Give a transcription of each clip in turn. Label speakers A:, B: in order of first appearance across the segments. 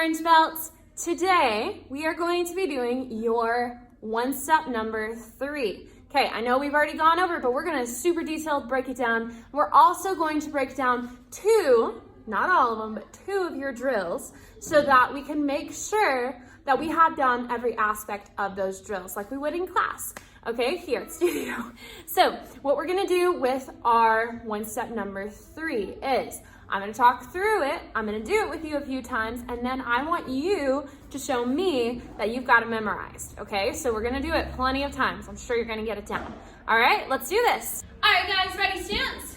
A: orange belts. Today, we are going to be doing your one-step number 3. Okay, I know we've already gone over it, but we're gonna super detailed break it down. We're also going to break down 2, not all of them, but 2 of your drills so that we can make sure that we have done every aspect of those drills like we would in class. Okay, here at studio. So what we're gonna do with our one-step number 3 is I'm gonna talk through it, I'm gonna do it with you a few times, and then I want you to show me that you've got it memorized, okay? So we're gonna do it plenty of times. I'm sure you're gonna get it down. All right, let's do this. All right, guys, ready, stance?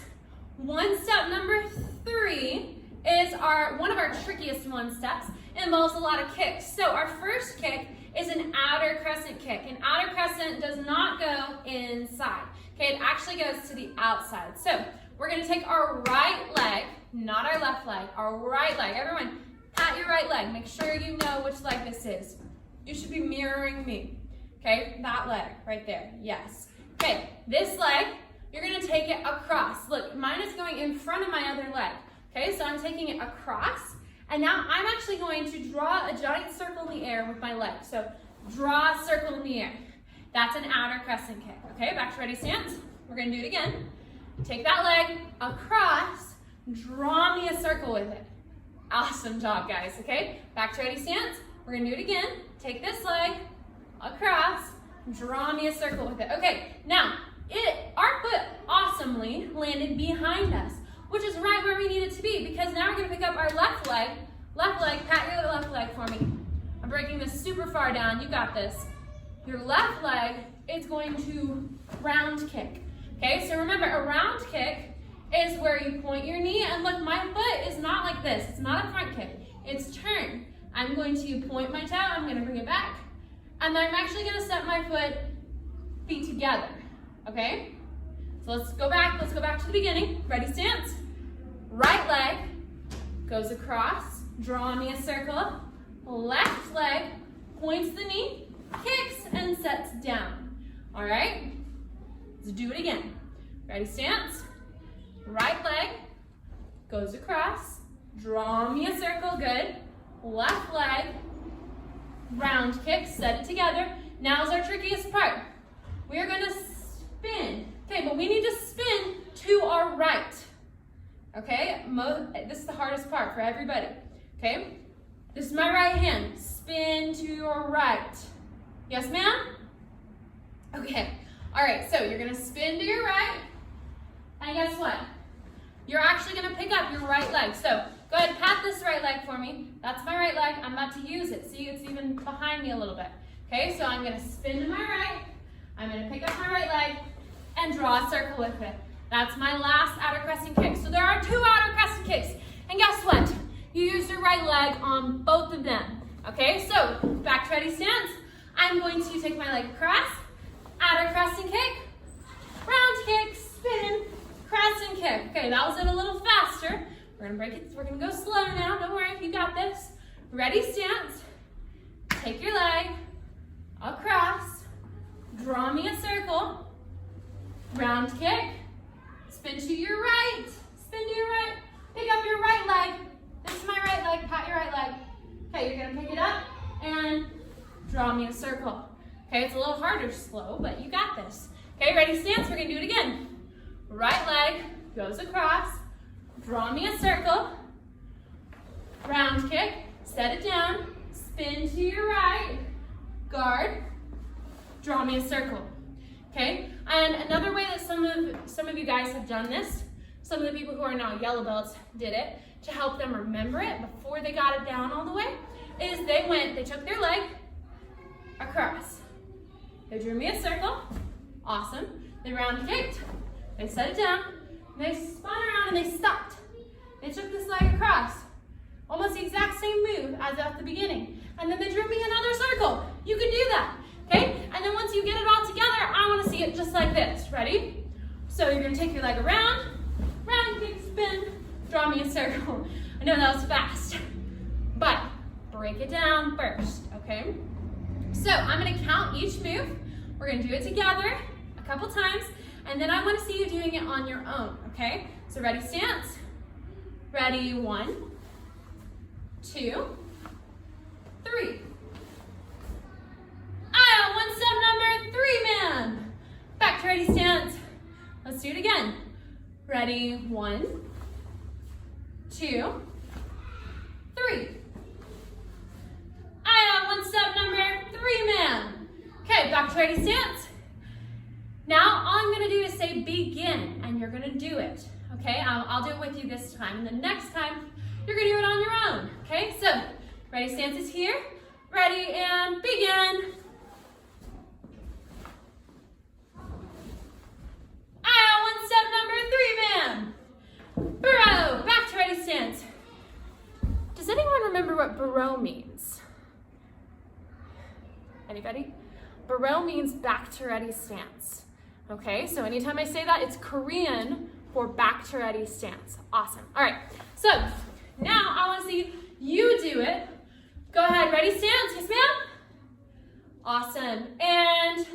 A: One-step number 3 is one of our trickiest one-steps. It involves a lot of kicks. So our first kick is an outer crescent kick. An outer crescent does not go inside. Okay, it actually goes to the outside. So we're gonna take our right leg, not our left leg, our right leg. Everyone, pat your right leg. Make sure you know which leg this is. You should be mirroring me. Okay, that leg right there, yes. Okay, this leg, you're gonna take it across. Look, mine is going in front of my other leg. Okay, so I'm taking it across, and now I'm actually going to draw a giant circle in the air with my leg. So draw a circle in the air. That's an outer crescent kick. Okay, back to ready stance. We're gonna do it again. Take that leg across, draw me a circle with it. Awesome job, guys, okay? Back to ready stance. We're gonna do it again. Take this leg across, draw me a circle with it. Okay, now, our foot awesomely landed behind us, which is right where we need it to be, because now we're gonna pick up our left leg, pat your left leg for me. I'm breaking this super far down, you got this. Your left leg is going to round kick. Okay, so remember, a round kick is where you point your knee, and look, my foot is not like this. It's not a front kick, it's turn. I'm going to point my toe, I'm gonna bring it back, and then I'm actually gonna set my feet together, okay? So let's go back to the beginning. Ready, stance. Right leg goes across, draw me a circle. Left leg points the knee, kicks, and sets down. All right? Let's do it again. Ready, stance. Right leg goes across, draw me a circle, good. Left leg, round kick, set it together. Now's our trickiest part. We are gonna spin. Okay, but we need to spin to our right. Okay, this is the hardest part for everybody. Okay, this is my right hand. Spin to your right. Yes, ma'am? Okay, all right, so you're gonna spin to your right, and guess what? You're actually gonna pick up your right leg. So go ahead, pat this right leg for me. That's my right leg, I'm about to use it. See, it's even behind me a little bit. Okay, so I'm gonna spin to my right, I'm gonna pick up my right leg, and draw a circle with it. That's my last outer crescent kick. So there are 2 outer crescent kicks. And guess what? You used your right leg on both of them. Okay, so back to ready stance. I'm going to take my leg across, outer crescent kick, round kick, spin, crescent kick. Okay, that was it a little faster. We're gonna break it, we're gonna go slower now. Don't worry, you got this. Ready stance. Take your leg across, draw me a circle, round kick, spin to your right, pick up your right leg. This is my right leg, pat your right leg. Okay, you're gonna pick it up and draw me a circle. Okay, it's a little harder slow, but you got this. Okay, ready, stance, we're gonna do it again. Right leg goes across, draw me a circle, round kick, set it down, spin to your right, guard, draw me a circle. Okay, and another way that some of you guys have done this, some of the people who are now yellow belts did it to help them remember it before they got it down all the way, is they took their leg across. They drew me a circle, awesome. They round kicked, they set it down, they spun around and they stopped. They took this leg across, almost the exact same move as at the beginning. And then they drew me another circle. You can do that. Okay, and then once you get it all together, I want to see it just like this. Ready? So you're going to take your leg around, round, kick, spin, draw me a circle. I know that was fast, but break it down first, okay? So I'm going to count each move. We're going to do it together a couple times, and then I want to see you doing it on your own, okay? So ready, stance. Ready, 1, 2, Ready? 1, 2, 3. One step number 3, man. Okay, back to ready stance. Now all I'm gonna do is say begin, and you're gonna do it. Okay, I'll do it with you this time, and the next time you're gonna do it on your own. Okay, so ready stance is here. Ready and begin. One step number 3, man. Burrow, back to ready stance. Does anyone remember what burrow means? Anybody? Burrow means back to ready stance. Okay, so anytime I say that, it's Korean for back to ready stance. Awesome. All right, so now I want to see you do it. Go ahead, ready stance, yes ma'am? Awesome, and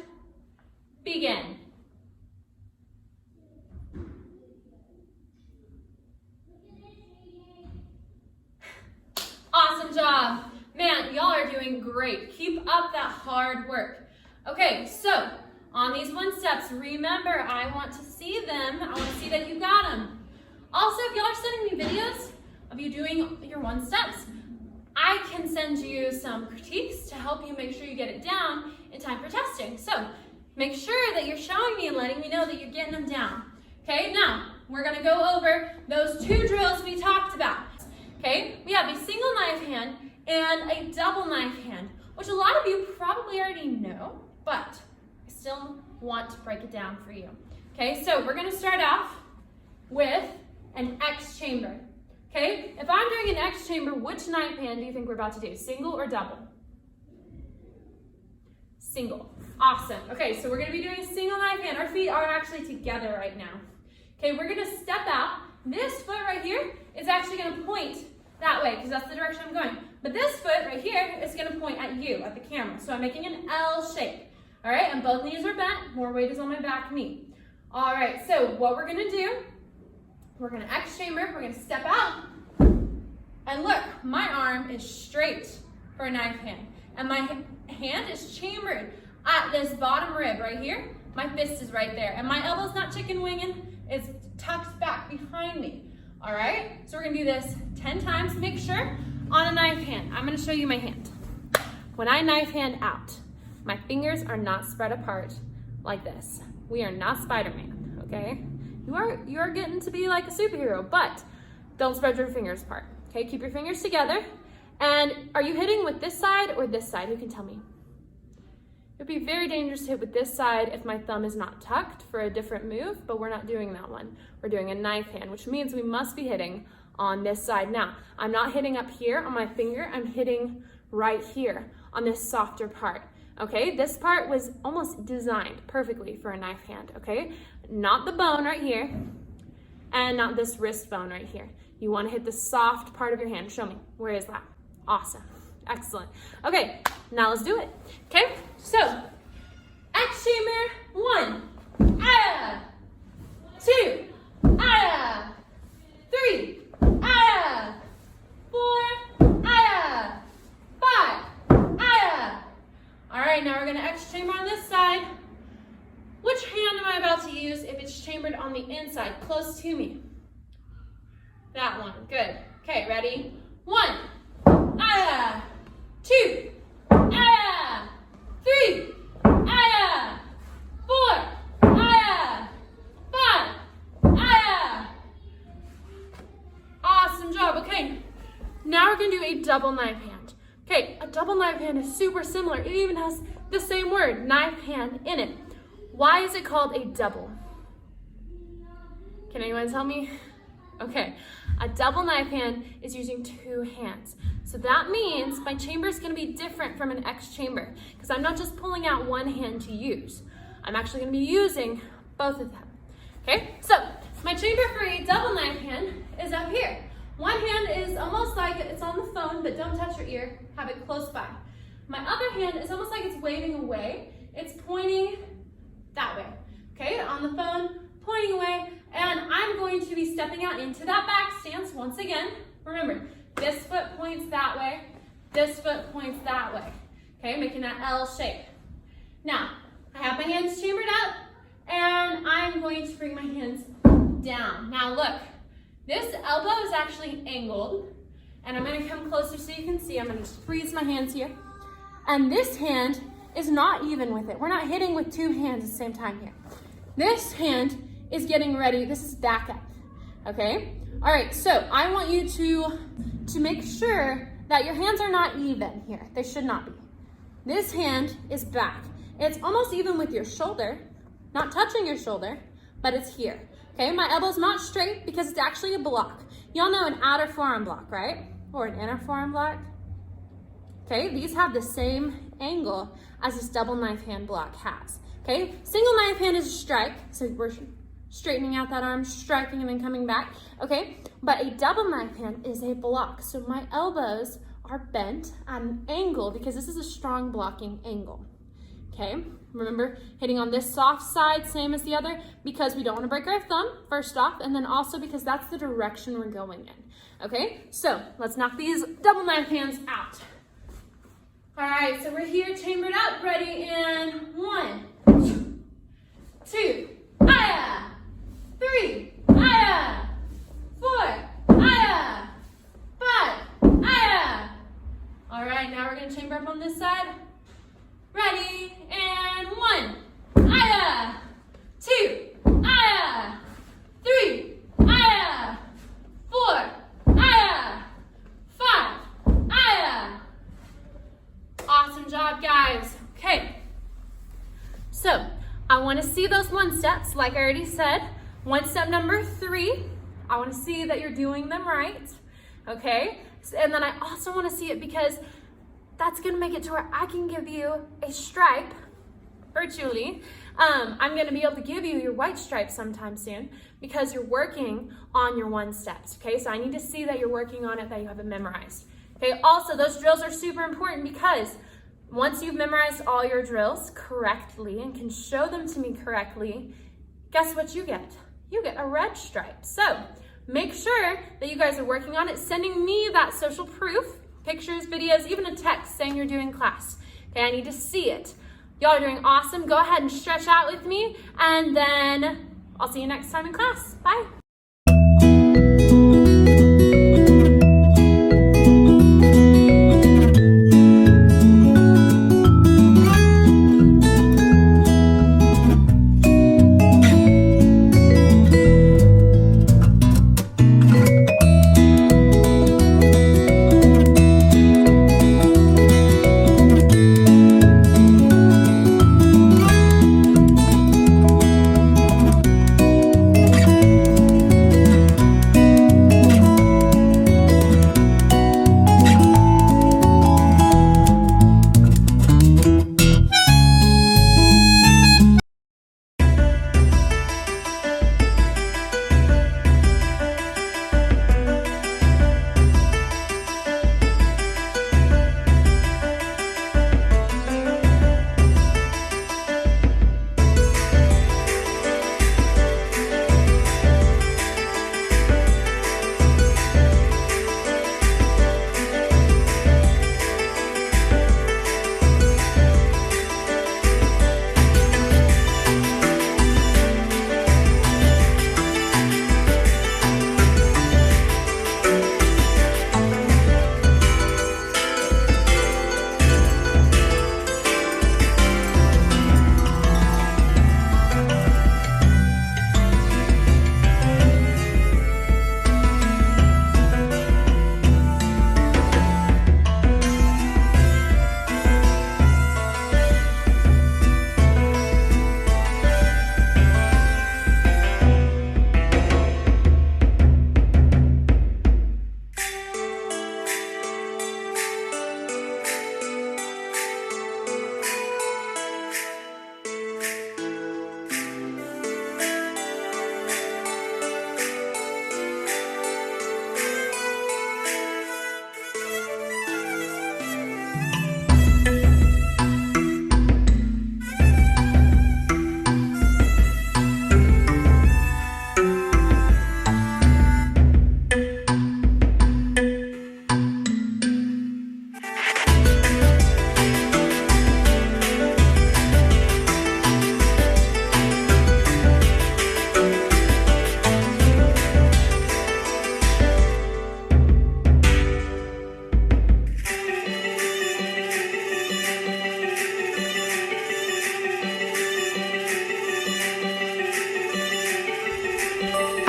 A: begin. Awesome job. Man, y'all are doing great. Keep up that hard work. Okay, so on these 1 steps, remember, I want to see them. I want to see that you got them. Also, if y'all are sending me videos of you doing your 1 steps, I can send you some critiques to help you make sure you get it down in time for testing. So make sure that you're showing me and letting me know that you're getting them down. Okay, now we're gonna go over those 2 drills we talked about. Okay, we have a single knife hand and a double knife hand, which a lot of you probably already know, but I still want to break it down for you. Okay, so we're gonna start off with an X chamber. Okay, if I'm doing an X chamber, which knife hand do you think we're about to do? Single or double? Single. Awesome. Okay, so we're gonna be doing a single knife hand. Our feet are actually together right now. Okay, we're gonna step out. This foot right here is actually gonna point that way because that's the direction I'm going. But this foot right here is gonna point at you, at the camera. So I'm making an L shape. All right, and both knees are bent. More weight is on my back knee. All right, so what we're gonna do, we're gonna X chamber, we're gonna step out, and look, my arm is straight for a knife hand, and my hand is chambered at this bottom rib right here. My fist is right there, and my elbow's not chicken winging, it's tucked back behind me. All right, so we're gonna do this 10 times. Make sure on a knife hand, I'm gonna show you my hand. When I knife hand out, my fingers are not spread apart like this. We are not Spider-Man, okay? You are getting to be like a superhero, but don't spread your fingers apart, okay? Keep your fingers together. And are you hitting with this side or this side? Who can tell me? It would be very dangerous to hit with this side if my thumb is not tucked for a different move, but we're not doing that one. We're doing a knife hand, which means we must be hitting on this side. Now, I'm not hitting up here on my finger, I'm hitting right here on this softer part. Okay, this part was almost designed perfectly for a knife hand, okay? Not the bone right here, and not this wrist bone right here. You wanna hit the soft part of your hand. Show me, where is that? Awesome, excellent. Okay, now let's do it, okay? So, X chamber, 1, ah, 2, ah, 3, ah, 4, ah, 5, ah. All right, now we're gonna X chamber on this side. Which hand am I about to use if it's chambered on the inside, close to me? That one, good. Okay, ready? 1, ah, 2, ah, 3, ah, 4, ah, 5, ah. Awesome job, okay. Now we're gonna do a double knife hand. Okay, a double knife hand is super similar. It even has the same word, knife hand, in it. Why is it called a double? Can anyone tell me? Okay, a double knife hand is using 2 hands. So that means my chamber is gonna be different from an X chamber because I'm not just pulling out one hand to use. I'm actually gonna be using both of them. Okay, so my chamber for a double knife hand is up here. One hand is almost like it's on the phone, but don't touch your ear, have it close by. My other hand is almost like it's waving away. It's pointing that way, okay? On the phone, pointing away, and I'm going to be stepping out into that back stance once again. Remember, this foot points that way, this foot points that way, okay? Making that L shape. Now, I have my hands chambered up, and I'm going to bring my hands down. Now look, this elbow is actually angled, and I'm gonna come closer so you can see. I'm gonna just freeze my hands here. And this hand is not even with it. We're not hitting with two hands at the same time here. This hand is getting ready. This is back up, okay? All right, so I want you to make sure that your hands are not even here. They should not be. This hand is back. It's almost even with your shoulder, not touching your shoulder, but it's here. Okay, my elbow's not straight because it's actually a block. Y'all know an outer forearm block, right? Or an inner forearm block. Okay, these have the same angle as this double knife hand block has. Okay, single knife hand is a strike, so we're straightening out that arm, striking and then coming back. Okay, but a double knife hand is a block. So my elbows are bent at an angle because this is a strong blocking angle. Okay, remember hitting on this soft side, same as the other, because we don't want to break our thumb, first off, and then also because that's the direction we're going in. Okay, so let's knock these double knife hands out. All right, so we're here, chambered up, ready in 1, 2, aya, 3, aya, 4, aya, 5, aya. All right, now we're gonna chamber up on this side. Ready, and 1, aya, 2, aya, 3, aya, 4, aya, 5, aya. Awesome job, guys. Okay, so I want to see those one steps, like I already said. One step number 3, I want to see that you're doing them right, okay? And then I also want to see it because that's gonna make it to where I can give you a stripe virtually. I'm gonna be able to give you your white stripe sometime soon because you're working on your one steps, okay? So I need to see that you're working on it, that you have it memorized. Okay, also those drills are super important because once you've memorized all your drills correctly and can show them to me correctly, guess what you get? You get a red stripe. So make sure that you guys are working on it, sending me that social proof, pictures, videos, even a text saying you're doing class. Okay, I need to see it. Y'all are doing awesome. Go ahead and stretch out with me, and then I'll see you next time in class. Bye.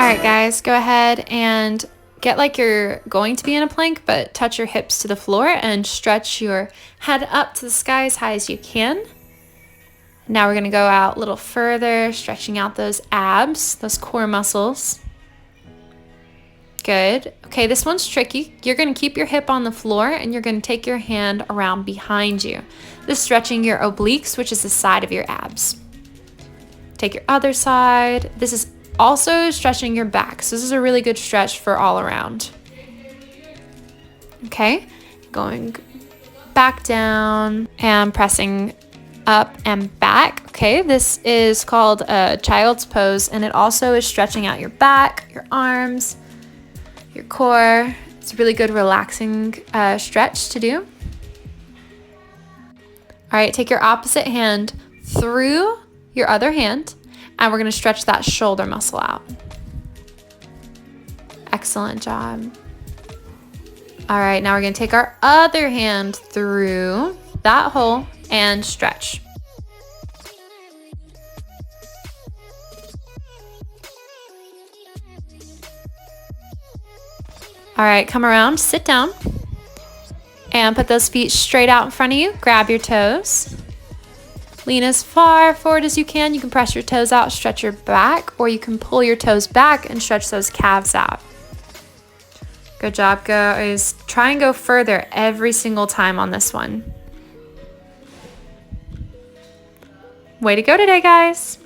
A: All right, guys, go ahead and get like you're going to be in a plank, but touch your hips to the floor and stretch your head up to the sky as high as you can. Now we're gonna go out a little further, stretching out those abs, those core muscles. Good. Okay, this one's tricky. You're gonna keep your hip on the floor and you're gonna take your hand around behind you. This is stretching your obliques, which is the side of your abs. Take your other side. This is also stretching your back. So this is a really good stretch for all around. Okay, going back down and pressing up and back. Okay, this is called a child's pose, and it also is stretching out your back, your arms, your core. It's a really good relaxing stretch to do. All right, take your opposite hand through your other hand, and we're gonna stretch that shoulder muscle out. Excellent job. All right, now we're gonna take our other hand through that hole and stretch. All right, come around, sit down, and put those feet straight out in front of you. Grab your toes. Lean as far forward as you can. You can press your toes out, stretch your back, or you can pull your toes back and stretch those calves out. Good job, guys. Try and go further every single time on this one. Way to go today, guys.